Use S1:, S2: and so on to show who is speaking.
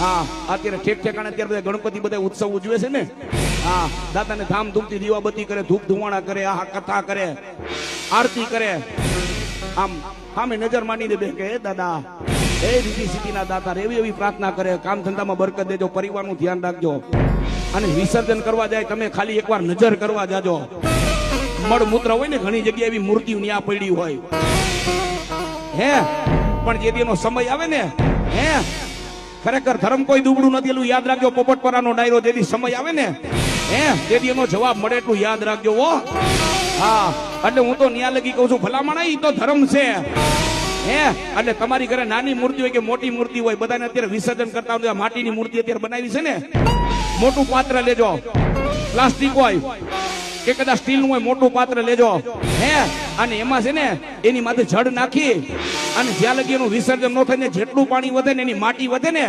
S1: હા અત્યારે ઠેક ઠેકાણે અત્યારે બધા ગણપતિ બધા ઉત્સવ ઉજવે છે ને હા દાદાને ધામધૂમથી દીવાબત્તી કરે ધૂપ ધુવાણા કરે આ કથા કરે આરતી કરે આમ સામે નજર માંડી દે બે કે દાદા એ રીતિ સીટીના દાતા એવી એવી પ્રાર્થના કરે કામ ધંધામાં બરકત દેજો પરિવારનું ધ્યાન રાખજો અને વિસર્જન કરવા જાય તમે ખાલી એકવાર નજર કરવા જાજો મળમૂત્ર હોય ને ઘણી જગ્યાએ એવી મૂર્તિઓ ન્યા પડી હોય હે પણ જે એનો સમય આવે ને હે ખરેખર ધર્મ કોઈ દુબળું નથી એટલું યાદ રાખજો પોપટપરાનો ડાયરો જેથી સમય આવે ને હે તેથી એનો જવાબ મળે એટલું યાદ રાખજો હો હા એટલે હું તો ન્યા લગી કહું છું ભલામણ એ તો ધર્મ છે હે એટલે તમારી ઘરે નાની મૂર્તિ હોય કે મોટી મૂર્તિ હોય બધાને અત્યારે વિસર્જન કરતા હોય માટીની મૂર્તિ અત્યારે બનાવી છે ને મોટું પાત્ર લેજો પ્લાસ્ટિક હોય કે કદાચ સ્ટીલ નું હોય મોટું પાત્ર લેજો હે અને એમાં છે ને એની માથે જડ નાખી અને જ્યાં લગી એનું વિસર્જન ન થાય ને જેટલું પાણી વધે ને એની માટી વધે ને